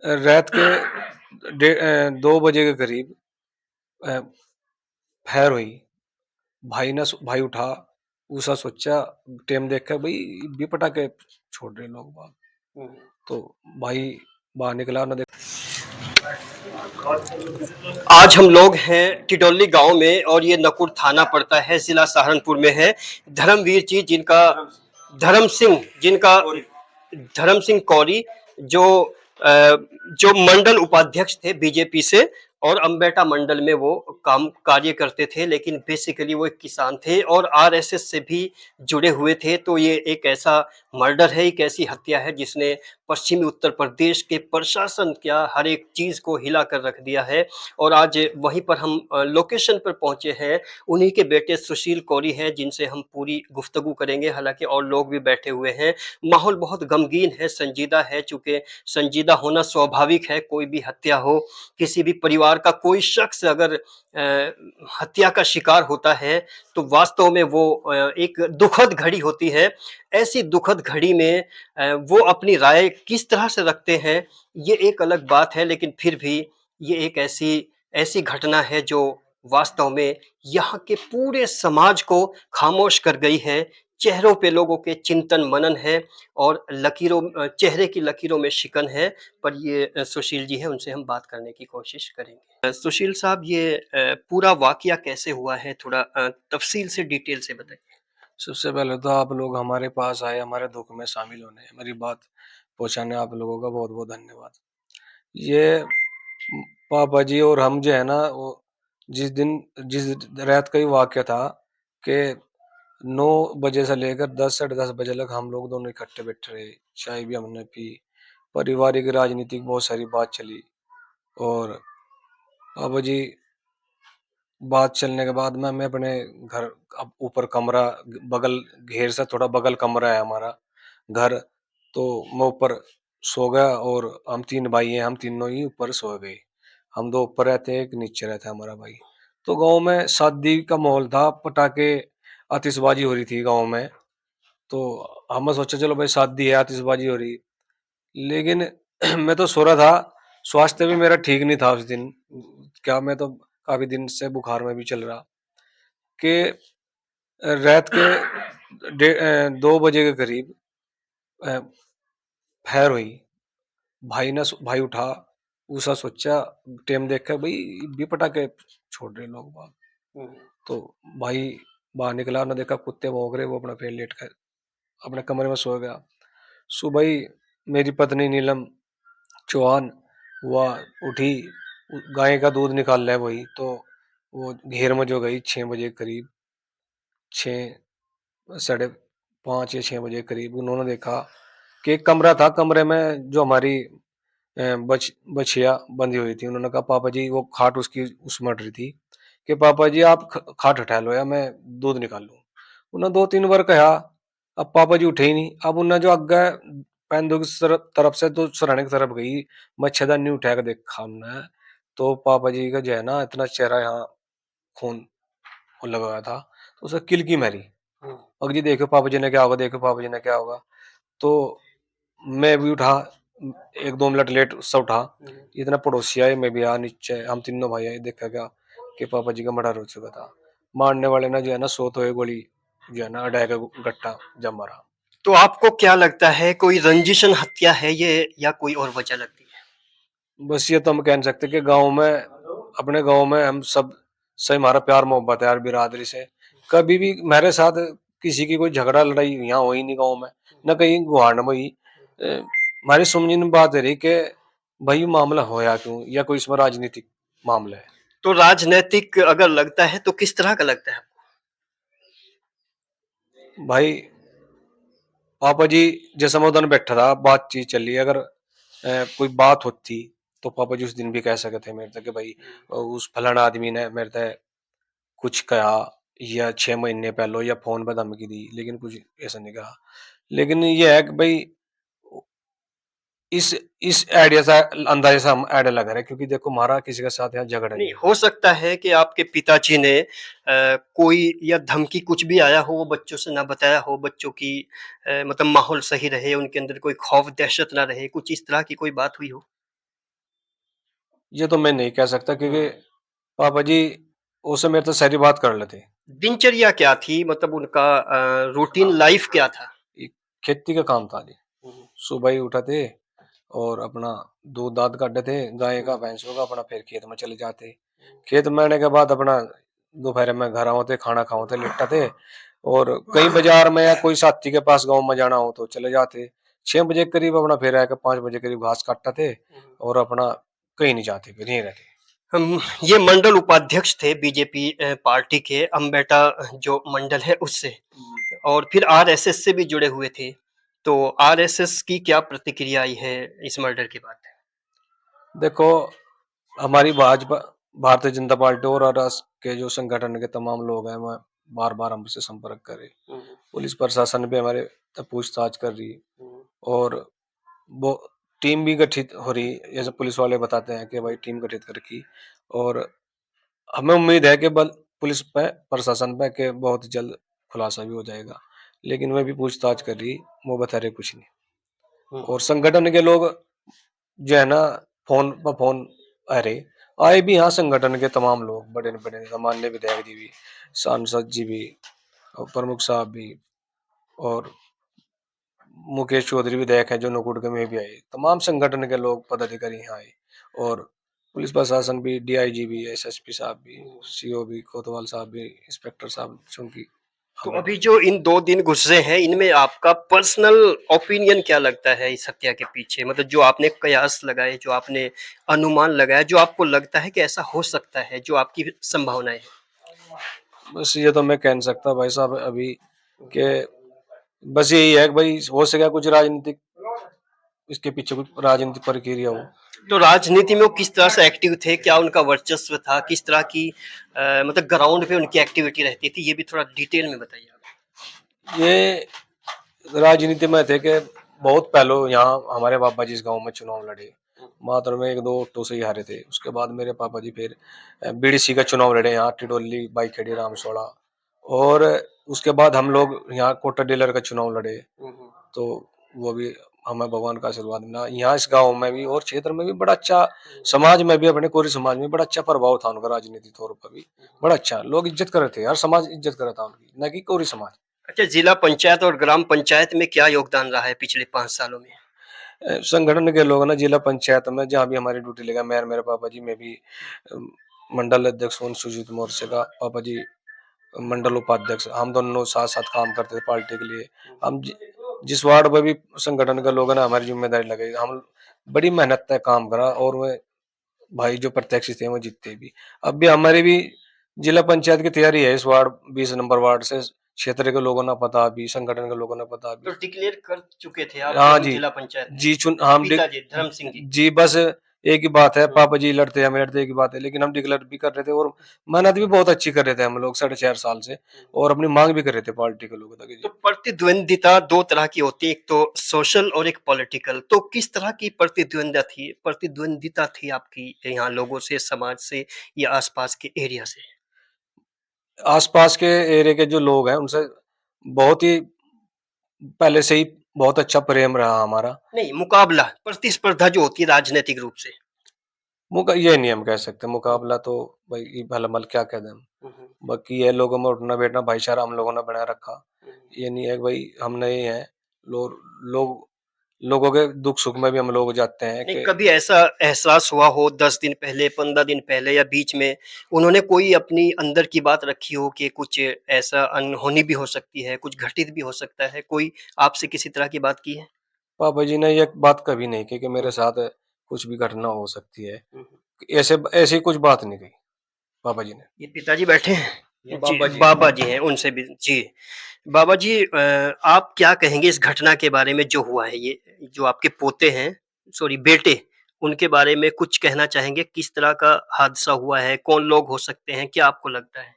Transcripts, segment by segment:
रात के 2 बजे के करीब अ, फैर हुई। भाई उठा, उसा सोचा टाइम देखा भाई भी पटाखे छोड़ रहे लोग बाग। तो भाई बाहर निकला ना देख। आज हम लोग हैं टिडोली गांव में और ये नकुर थाना पड़ता है, जिला सहारनपुर में है। धर्मवीर जी जिनका धर्म सिंह कौरी जो जो मंडल उपाध्यक्ष थे बीजेपी से, और अम्बेटा मंडल में वो काम कार्य करते थे, लेकिन बेसिकली वो एक किसान थे और आरएसएस से भी जुड़े हुए थे। तो ये एक ऐसा मर्डर है, एक ऐसी हत्या है जिसने पश्चिमी उत्तर प्रदेश के प्रशासन क्या हर एक चीज को हिला कर रख दिया है। और आज वहीं पर हम लोकेशन पर पहुंचे हैं। उन्हीं के बेटे सुशील कौरी हैं जिनसे हम पूरी गुफ्तगू करेंगे, हालांकि और लोग भी बैठे हुए हैं। माहौल बहुत गमगीन है, संजीदा है। चूंकि संजीदा होना स्वाभाविक है, कोई भी हत्या हो, किसी भी परिवार का कोई शख्स अगर हत्या का शिकार होता है तो वास्तव में वो एक दुखद घड़ी होती है। ऐसी दुखद घड़ी में वो अपनी राय किस तरह से रखते हैं ये एक अलग बात है, लेकिन फिर भी ये एक ऐसी ऐसी घटना है जो वास्तव में यहाँ के पूरे समाज को खामोश कर गई है। चेहरों पे लोगों के चिंतन मनन है और चेहरे की लकीरों में शिकन है। पर ये सुशील जी है, उनसे हम बात करने की कोशिश करेंगे। सुशील साहब, ये पूरा वाकया कैसे हुआ है, थोड़ा तफसील से डिटेल से बताइए। सबसे पहले तो आप लोग हमारे पास आए, हमारे दुख में शामिल होने, मेरी बात पहुंचाने आप लोगों का बहुत बहुत धन्यवाद। ये पापा जी और हम जो है ना, वो जिस रात का ही वाक्य था कि 9 बजे से लेकर 10 साढ़े 10 बजे तक हम लोग दोनों इकट्ठे बैठे रहे, चाय भी हमने पी, पारिवारिक राजनीतिक बहुत सारी बात चली। और पापा जी बात चलने के बाद में मैं अपने घर, अब ऊपर कमरा, बगल घेर से थोड़ा बगल कमरा है हमारा घर, तो मैं ऊपर सो गया। और हम 3 भाई हैं, हम तीनों ही ऊपर सो गए। हम दो ऊपर रहते हैं, एक नीचे रहता है हमारा भाई। तो गांव में शादी का माहौल था, पटाखे आतिशबाजी हो रही थी गांव में। तो हमने सोचा चलो भाई शादी है, आतिशबाजी हो रही। लेकिन मैं तो सो रहा था, स्वास्थ्य भी मेरा ठीक नहीं था उस दिन। क्या, मैं तो काफी दिन से बुखार में भी चल रहा कि रात के 2 बजे के करीब अ, फैर हुई। भाई उठा, उसा सोचा टाइम देखा भाई भी पटाखे छोड़ रहे लोग बाग। तो भाई बाहर निकला ना देखा कुत्ते भौंक रहे, वो अपना पेड़ लेट कर अपने कमरे में सो गया। सुबह ही मेरी पत्नी नीलम चौहान वह उठी, गाय का दूध निकाल रहा है वही, तो वो घेर में जो गई 6 बजे करीब, 6 साढ़े 5 या 6 बजे करीब उन्होंने देखा कि एक कमरा था, कमरे में जो हमारी बछिया बंधी हुई थी। उन्होंने कहा पापा जी, वो खाट उसकी उसमें अट रही थी, कि पापा जी आप खाट हटा लो या मैं दूध निकाल लूं। उन्होंने 2 3 बार कहा, अब पापा जी उठे ही नहीं। अब उन्हें जो अग्गा पैंदो की तरफ से तो सराहने की तरफ गई, मच्छरदानी उठा कर देखा उन्होंने, तो पापा जी का जो है ना इतना चेहरा यहाँ खून वो लगा हुआ था। तो उसे किल की मारी, अब जी देखो पापा जी ने क्या होगा, देखो पापा जी ने क्या होगा। तो मैं भी उठा, 1 2 मिनट लेट उससे उठा। इतना पड़ोसी आए, मैं भी आ नीचे, हम तीनों भाई आए, देखा क्या कि पापा जी का मर्डर हो चुका था। मारने वाले ने जो है ना 100 तो एक गोली जो है ना अटैक गट्टा जब मारा। तो आपको क्या लगता है, कोई रंजिशन हत्या है ये या कोई और वजह लगती है? बस ये तो हम कह नहीं सकते कि गांव में, अपने गांव में हम सब से हमारा प्यार मोहब्बत है यार, बिरादरी से कभी भी मेरे साथ किसी की कोई झगड़ा लड़ाई यहाँ हुई नहीं गांव में, न कहीं गुहार में हुई। हमारी सुमझी बात है रही कि भाई मामला होया क्यों, या कोई इसमें राजनीतिक मामला है। तो राजनैतिक अगर लगता है तो किस तरह का लगता है? भाई पापा जी जैसा मैं उधर बैठा था, बातचीत चल रही है, अगर कोई बात होती तो पापा जी उस दिन भी कह सकते थे मेरे तक कि भाई उस फलाना आदमी ने मेरे तक कुछ कहा, या 6 महीने पहले या फोन पे धमकी दी, लेकिन कुछ ऐसा नहीं कहा। लेकिन ये है कि भाई इस इस आइडिया से अंदाजे से हम आइडिया लगा रहे हैं, क्योंकि देखो हमारा किसी के साथ यहाँ झगड़ा नहीं, नहीं है। हो सकता है कि आपके पिताजी ने कोई या धमकी कुछ भी आया हो, वो बच्चों से ना बताया हो, बच्चों की मतलब माहौल सही रहे, उनके अंदर कोई खौफ दहशत ना रहे, कुछ इस तरह की कोई बात हुई हो। ये तो मैं नहीं कह सकता, क्योंकि पापा जी उस समय तो सारी बात कर लेते। दिनचर्या क्या थी, मतलब उनका रूटीन लाइफ क्या था? ये खेती का काम था जी। सुबह ही उठते और अपना दूध दाध काटते थे गाय का भैंसों का, अपना फिर खेत में चले जाते। खेत में आने के बाद अपना दोपहर में घर आओते, खाना खाओते, लेटते थे। और कहीं बाजार में या कोई साथी के पास गांव में जाना हो तो चले जाते। 6 बजे करीब अपना फिर आकर 5 बजे करीब घास काटते थे और अपना कहीं नहीं जाते, फिर यहीं रहते। हम ये मंडल उपाध्यक्ष थे बीजेपी पार्टी के, अम्बेटा जो मंडल है उससे, और फिर आरएसएस से भी जुड़े हुए थे। तो आरएसएस की क्या प्रतिक्रिया आई है इस मर्डर के बाद? देखो, हमारी भाजपा भारतीय जनता पार्टी और राष्ट्र के जो संगठन के तमाम लोग हैं, वह बार बार हमसे संपर्क करे। पुलिस प्रशासन भी हमारे तक पूछताछ कर रही, और वो टीम भी गठित हो रही, जैसे पुलिस वाले बताते हैं कि भाई टीम गठित कर रखी। और हमें उम्मीद है कि बल पुलिस पे, प्रशासन पे, के बहुत जल्द खुलासा भी हो जाएगा। लेकिन वह भी पूछताछ कर रही, वो बता रहे कुछ नहीं। और संगठन के लोग जो है ना, फोन पर फोन आ रहे, आए भी यहाँ संगठन के तमाम लोग, बड़े बड़े सामान्य विधायक जी भी, सांसद जी भी, और प्रमुख साहब भी, और मुकेश चौधरी विधायक है जो नकुड़ में भी आए। तमाम संगठन के लोग पदाधिकारी यहाँ आए। और पुलिस प्रशासन भी, डीआईजी भी, एसएसपी साहब भी, सीओ भी, कोतवाल साहब भी, इंस्पेक्टर साहब, चूंकि तो हमें अभी जो इन 2 दिन गुजरे हैं, इनमें आपका पर्सनल ओपिनियन क्या लगता है इस हत्या के पीछे? मतलब जो आपने कयास लगाए, जो आपने अनुमान लगाया, जो आपको लगता है कि ऐसा हो सकता है, जो आपकी संभावनाएं हैं? बस ये तो मैं कह नहीं सकता भाई साहब अभी, के बस यही है कि भाई हो सके कुछ राजनीतिक, इसके पीछे कुछ राजनीतिक प्रक्रिया हो। तो राजनीति में वो किस तरह से एक्टिव थे? क्या उनका वर्चस्व था? किस तरह की मतलब ग्राउंड पे उनकी एक्टिविटी रहती थी? ये भी थोड़ा डिटेल में बताइए आप। ये राजनीति में थे कि बहुत पहले यहाँ हमारे पापा जी इस गांव में चुनाव लड़े, मात्र में 1-2 ऑटो से ही हारे थे। उसके बाद मेरे पापा जी फिर बीडीसी का चुनाव लड़े यहाँ टिडोली बाईखेड़ी रामसोड़ा। और उसके बाद हम लोग यहाँ कोटा डीलर का चुनाव लड़े, तो वो भी हमें भगवान का आशीर्वाद मिला। यहाँ इस गांव में भी और क्षेत्र में भी बड़ा अच्छा, समाज में भी, अपने कोरी समाज में बड़ा अच्छा प्रभाव था उनका, राजनीति तौर पर भी बड़ा अच्छा, लोग इज्जत कर रहे थे, हर समाज इज्जत कर रहा था उनकी, न कि कोरी समाज। अच्छा, जिला पंचायत और ग्राम पंचायत में क्या योगदान रहा है पिछले 5 सालों में? संगठन के लोग ना जिला पंचायत में जहाँ भी हमारी ड्यूटी लगा, मैं मेरे पापा जी, मैं भी अम, मंडल अध्यक्ष हूँ अनुसूचित मोर्चे का, पापा जी मंडल उपाध्यक्ष, हम दोनों साथ साथ काम करते थे पार्टी के लिए। हम जिस वार्ड में भी संगठन के लोग हैं ना, हमारी जिम्मेदारी लगे, हम बड़ी मेहनत से काम करा, और वह भाई जो प्रत्यक्ष थे वो जीतते भी। अब भी हमारी भी जिला पंचायत की तैयारी है, इस वार्ड 20 नंबर वार्ड से क्षेत्र के लोगों ने पता भी, संगठन के लोगों ने पता तो भी। डिक्लेयर कर चुके थे आप कि हाँ हम जी, जिला पंचायत में? जी चुन हम पिताजी धर्म सिंह जी। जी बस एक ही बात है, पापा जी लड़ते हैं, हम लड़ते, एक ही बात है, लेकिन हम डिक्लेयर भी कर रहे थे और मेहनत भी बहुत अच्छी कर रहे थे हम लोग 4.5 साल से, और अपनी मांग भी कर रहे थे पार्टी के लोगों तक तो जी। प्रतिद्वंदिता 2 तरह की होती है, एक तो सोशल और एक पॉलिटिकल। तो किस तरह की प्रतिद्वंदिता थी आपकी यहाँ लोगों से, समाज से, या आसपास के एरिया से? आसपास के एरिया के जो लोग हैं उनसे बहुत ही पहले से ही बहुत अच्छा प्रेम रहा हमारा। नहीं, मुकाबला, प्रतिस्पर्धा जो होती है राजनीतिक रूप से। ये नहीं हम कह सकते मुकाबला, तो भाई भला मल क्या कह दें हम। बाकी ये लोगों में उठना बैठना भाईचारा हम लोगों ने बनाए रखा। ये नहीं है कि भाई हम नहीं है, लोग लोगों के दुख सुख में भी हम लोग जाते हैं नहीं, कि कभी ऐसा एहसास हुआ हो 10 दिन पहले, 15 दिन पहले, या बीच में उन्होंने कोई अपनी अंदर की बात रखी हो कि कुछ ऐसा अनहोनी भी हो सकती है, कुछ घटित भी हो सकता है, कोई आपसे किसी तरह की बात की है? पापा जी ने ये बात कभी नहीं की कि मेरे साथ कुछ भी घटना हो सकती है। हम्म। ऐसे ऐसी कुछ बात नहीं कही पापा जी ने। ये पिताजी बैठे हैं? ये जी, बाबा जी हैं। बाबा जी हैं, उनसे भी जी। बाबा जी, आप क्या कहेंगे इस घटना के बारे में जो हुआ है, ये जो आपके पोते हैं, सॉरी बेटे, उनके बारे में कुछ कहना चाहेंगे? किस तरह का हादसा हुआ है? कौन लोग हो सकते हैं? क्या आपको लगता है?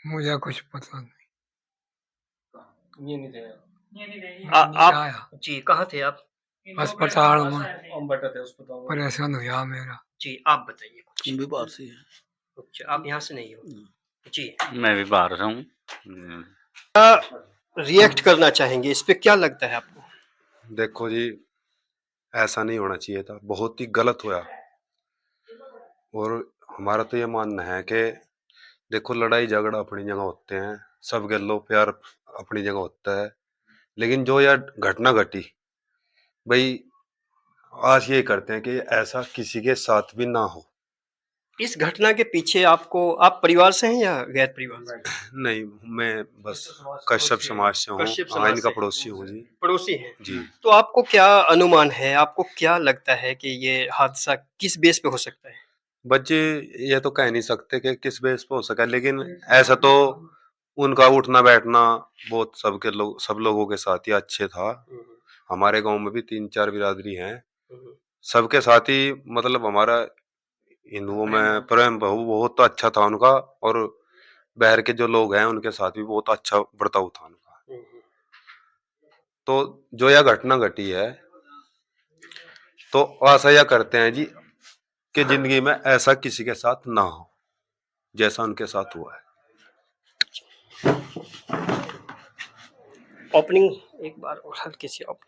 मुझे कुछ पता नहीं। ये नहीं थे। मैं नहीं आप आया, जी, कहाँ थे आप? अस्पताल में हम बैठे थे अस्पताल में। ऑपरेशन हुआ मेरा। जी, आप बताइए कुछ। हम भी बाहर से ही हैं। अच्छा, आप यहाँ से नहीं हो? जी। मैं भी बाहर हूँ। रिएक्ट करना चाहेंगे इस पे, क्या लगता है आपको? देखो जी, ऐसा नहीं होना चाहिए था, बहुत ही गलत हुआ। और हमारा तो ये मानना है कि देखो, लड़ाई झगड़ा अपनी जगह होते हैं, सब गलो प्यार अपनी जगह होता है, लेकिन जो यह घटना घटी भाई, आज ये करते हैं कि ऐसा किसी के साथ भी ना हो। इस घटना के पीछे आपको, आप परिवार से हैं या गैर परिवार से? नहीं, मैं बस कश्यप समाज से हूँ। कश्यप हाँ, समाज इनका से पड़ोसी हूँ जी। पड़ोसी हैं। जी। तो आपको क्या अनुमान है, आपको क्या लगता है कि ये हादसा किस बेस पे हो सकता है? बच्चे ये तो कह नहीं सकते कि किस बेस पे हो सका, लेकिन ऐसा तो उनका उठना बैठना बहुत सब लोगों के साथ ही अच्छे था। हमारे गांव में भी 3-4 बिरादरी हैं, सबके साथ ही मतलब हमारा हिंदुओं में प्रेम बहुत अच्छा था उनका, और बाहर के जो लोग हैं उनके साथ भी बहुत अच्छा बर्ताव था उनका। तो जो यह घटना घटी है, तो आशा यह करते हैं जी कि जिंदगी में ऐसा किसी के साथ ना हो जैसा उनके साथ हुआ है। ओपनिंग एक बार और हल्की सी ओपनिंग।